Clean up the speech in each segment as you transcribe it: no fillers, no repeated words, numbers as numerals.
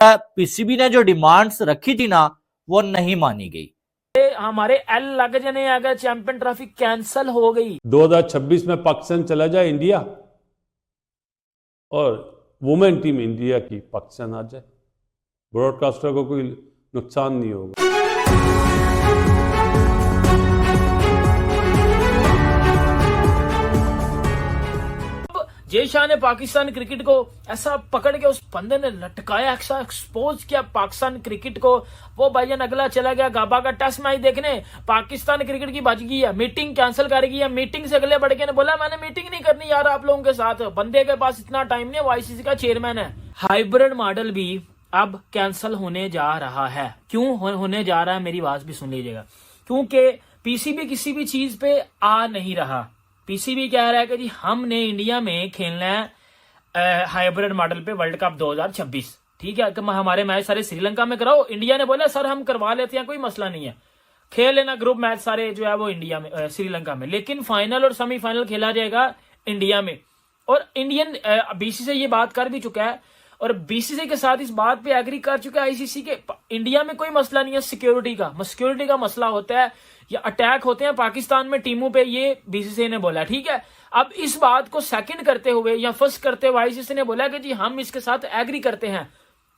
PCB ने जो demands रखी थी ना वो नहीं मानी गई। हमारे एल लग जाने अगर चैंपियन ट्रॉफी कैंसिल हो गई 2026 में पाकिस्तान चला जाए इंडिया और वुमेन टीम इंडिया की पाकिस्तान आ जाए, ब्रॉडकास्टर को कोई नुकसान नहीं होगा। जय शाह ने पाकिस्तान क्रिकेट को ऐसा पकड़ के उस बंदे ने लटकाया, ऐसा एक्सपोज किया पाकिस्तान क्रिकेट को। वो भाईजान अगला चला गया गाबा का टेस्ट मैच देखने। पाकिस्तान क्रिकेट की बच गई है, मीटिंग कैंसिल कर गई है। मीटिंग से अगले बढ़ के ने बोला मैंने मीटिंग नहीं करनी यार आप लोगों के साथ। बंदे के पास इतना टाइम नहीं है, वो आईसीसी का चेयरमैन है। हाइब्रिड मॉडल भी अब कैंसिल होने जा रहा है। क्यों होने जा रहा है, मेरी बात भी सुन लीजिएगा। क्योंकि पीसीबी किसी भी चीज पे आ नहीं रहा। पीसीबी कह रहा है कि जी हमने इंडिया में खेलना है हाइब्रिड मॉडल पे वर्ल्ड कप 2026, ठीक है, कि हमारे मैच सारे श्रीलंका में कराओ। इंडिया ने बोला सर हम करवा लेते हैं, कोई मसला नहीं है, खेल लेना ग्रुप मैच सारे जो है वो इंडिया में श्रीलंका में, लेकिन फाइनल और सेमीफाइनल खेला जाएगा इंडिया में। और इंडियन बीसीसीआई ये बात कर भी चुका है और बीसीसीआई के साथ इस बात पे एग्री कर चुका है आईसीसी के। इंडिया में कोई मसला नहीं है सिक्योरिटी का मसला होता है या अटैक होते हैं पाकिस्तान में टीमों पे, ये बीसीसीआई ने बोला, ठीक है। अब इस बात को सेकंड करते हुए या फर्स्ट करते हुए आईसीसी ने बोला कि जी हम इसके साथ एग्री करते हैं।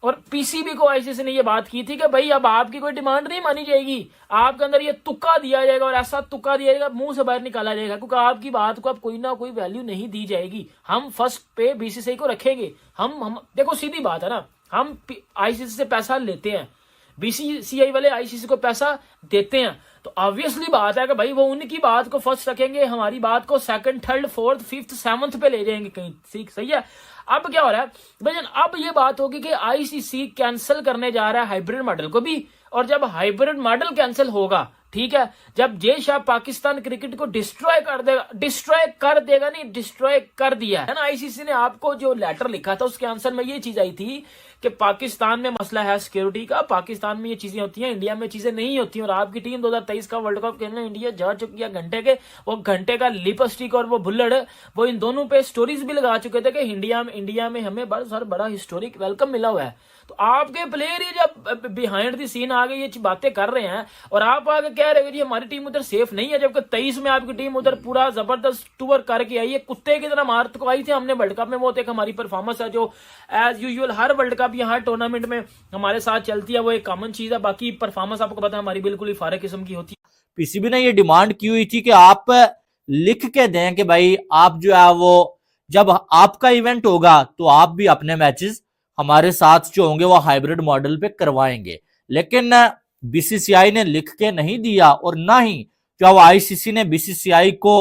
और पीसीबी को आईसीसी ने ये बात की थी कि भाई अब आपकी कोई डिमांड नहीं मानी जाएगी, आपके अंदर ये तुक्का दिया जाएगा और ऐसा तुक्का दिया जाएगा मुंह से बाहर निकाला जाएगा, क्योंकि आपकी बात को अब कोई ना कोई वैल्यू नहीं दी जाएगी। हम फर्स्ट पे बीसीसीआई को रखेंगे। हम देखो सीधी बात है ना, हम आईसीसी से पैसा लेते हैं, बीसीसीआई वाले आईसीसी को पैसा देते हैं, तो ऑब्वियसली बात है कि भाई वो उनकी बात को फर्स्ट रखेंगे, हमारी बात को second, third, fourth, fifth, seventh पे ले जाएंगे कहीं। सही है। अब क्या हो रहा है भाईजान, अब ये बात होगी कि आईसीसी कैंसिल करने जा रहा है हाइब्रिड मॉडल को भी। और जब हाइब्रिड मॉडल कैंसिल होगा, ठीक है, जब जय शाह पाकिस्तान क्रिकेट को डिस्ट्रॉय कर देगा नहीं, डिस्ट्रॉय कर दिया है ना। आईसीसी ने आपको जो लेटर लिखा था उसके आंसर में ये चीज आई थी कि पाकिस्तान में मसला है सिक्योरिटी का, पाकिस्तान में ये चीजें होती हैं, इंडिया में चीजें नहीं होती। और आपकी टीम 2023 का वर्ल्ड कप खेलने इंडिया जा चुकी है घंटे के, वो घंटे का लिपस्टिक और वो बुल्लड़, वो इन दोनों पे स्टोरीज भी लगा चुके थे कि इंडिया में हमें बड़ा हिस्टोरिक वेलकम मिला हुआ है। तो आपके प्लेयर ये जब बिहाइंड द सीन आगे ये बातें कर रहे हैं और आप आगे कह रहे हो जी हमारी टीम उधर सेफ नहीं है, जबकि 23 में आपकी टीम उधर पूरा जबरदस्त टूर करके आई है, कुत्ते की तरह मार को आई थी हमने वर्ल्ड कप में। वो एक हमारी परफॉर्मेंस है जो एज यूजुअल हर वर्ल्ड कप या हर टूर्नामेंट में हमारे साथ चलती है, वो एक कॉमन चीज है। बाकी परफॉर्मेंस आपको पता है हमारी बिल्कुल ही फारक किस्म की होती है। पीसीबी ने ये डिमांड की हुई थी कि आप लिख के दें कि भाई आप जो है वो जब आपका इवेंट होगा तो आप भी अपने मैचेस हमारे साथ जो होंगे वो हाइब्रिड मॉडल पे करवाएंगे। लेकिन बीसीसीआई ने लिख के नहीं दिया और ना ही जो आईसीसी ने बीसीसीआई को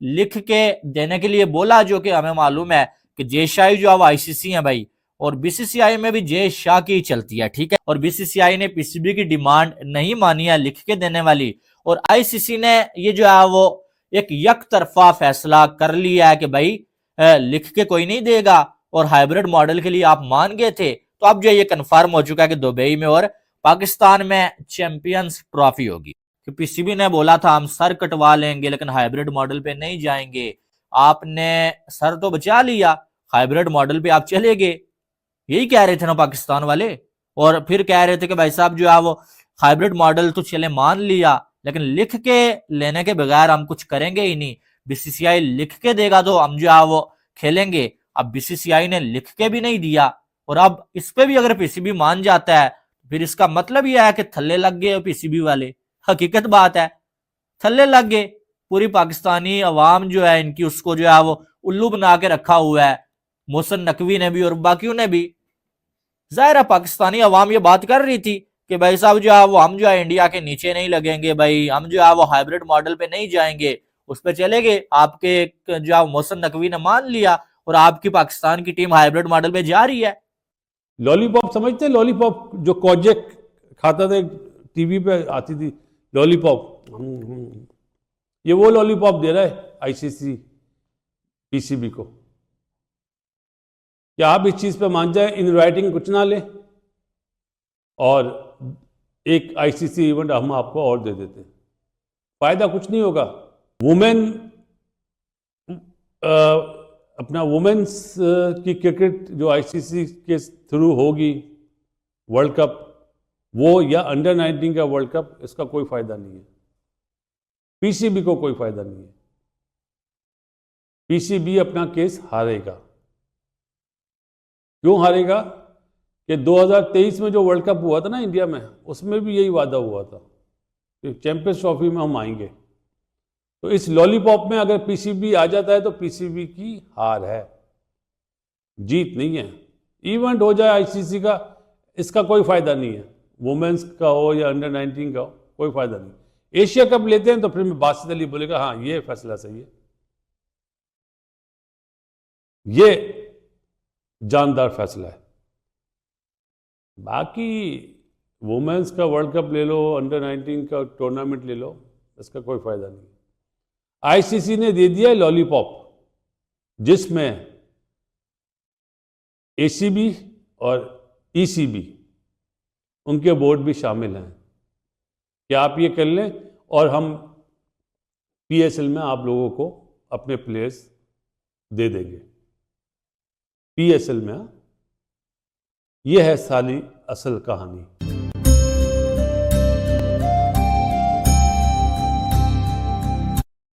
लिख के देने के लिए बोला, जो कि हमें मालूम है कि जय शाह जो अब आईसीसी है भाई, और बीसीसीआई में भी जय शाह की चलती है, ठीक है। और बीसीसीआई ने पीसीबी की डिमांड नहीं मानी है लिख के देने वाली, और आईसीसी ने ये जो है वो एक यक तरफा फैसला कर लिया है कि भाई लिख के कोई नहीं देगा और हाइब्रिड मॉडल के लिए आप मान गए थे। तो अब जो ये कंफर्म हो चुका है कि दुबई में और पाकिस्तान में चैंपियंस ट्रॉफी होगी। कि पीसीबी ने बोला था हम सर कटवा लेंगे लेकिन हाइब्रिड मॉडल पे नहीं जाएंगे, आपने सर तो बचा लिया, हाइब्रिड मॉडल पे आप चले गए, यही कह रहे थे ना पाकिस्तान वाले। और फिर कह रहे थे कि भाई साहब जो है वो हाइब्रिड मॉडल तो चले मान लिया लेकिन लिख के लेने के बगैर हम कुछ करेंगे ही नहीं, बीसीसीआई लिख के देगा तो हम जो है वो खेलेंगे। अब बीसीसीआई ने लिख के भी नहीं दिया और अब इस पे भी अगर पीसीबी मान जाता है फिर इसका मतलब यह है कि थल्ले लग गए पीसीबी वाले। हकीकत बात है, थल्ले लग गए। पूरी पाकिस्तानी अवाम जो है इनकी उसको जो है वो उल्लू बना के रखा हुआ है, मोहसिन नकवी ने भी और बाकियों ने भी। जाहिर है पाकिस्तानी अवाम ये बात कर रही थी कि भाई साहब जो है वो हम जो है इंडिया के नीचे नहीं लगेंगे, भाई हम जो है वो हाइब्रिड मॉडल पे नहीं जाएंगे, उस पर चले गए। आपके जो है मोहसिन नकवी ने मान लिया और आपकी पाकिस्तान की टीम हाइब्रिड मॉडल पे जा रही है। लॉलीपॉप समझते हैं, लॉलीपॉप जो कोजेक खाता था टीवी पे आती थी लॉलीपॉप, ये वो लॉलीपॉप दे रहा है आईसीसी पीसीबी को। क्या आप इस चीज पे मान जाए, इन राइटिंग कुछ ना ले और एक आईसीसी इवेंट हम आपको और दे देते, फायदा कुछ नहीं होगा। वुमेन अपना वुमेन्स की क्रिकेट जो आईसीसी के थ्रू होगी वर्ल्ड कप, वो या अंडर 19 का वर्ल्ड कप, इसका कोई फायदा नहीं है। पीसीबी को कोई फायदा नहीं है। पीसीबी अपना केस हारेगा। क्यों हारेगा? कि 2023 में जो वर्ल्ड कप हुआ था ना इंडिया में, उसमें भी यही वादा हुआ था कि चैंपियंस ट्रॉफी में हम आएंगे। तो इस लॉलीपॉप में अगर पीसीबी आ जाता है तो पीसीबी की हार है, जीत नहीं है। इवेंट हो जाए आईसीसी का, इसका कोई फायदा नहीं है। वुमेन्स का हो या अंडर 19 का हो, कोई फायदा नहीं। एशिया कप लेते हैं तो फिर बासित अली बोलेगा हाँ ये फैसला सही है, ये जानदार फैसला है। बाकी वुमेन्स का वर्ल्ड कप ले लो, अंडर 19 का टूर्नामेंट ले लो, इसका कोई फायदा नहीं। आईसीसी ने दे दिया लॉलीपॉप, जिसमें एसीबी और ईसीबी, उनके बोर्ड भी शामिल हैं कि आप ये कर लें और हम पीएसएल में आप लोगों को अपने प्लेयर्स दे देंगे। पीएसएल में ये है सारी असल कहानी।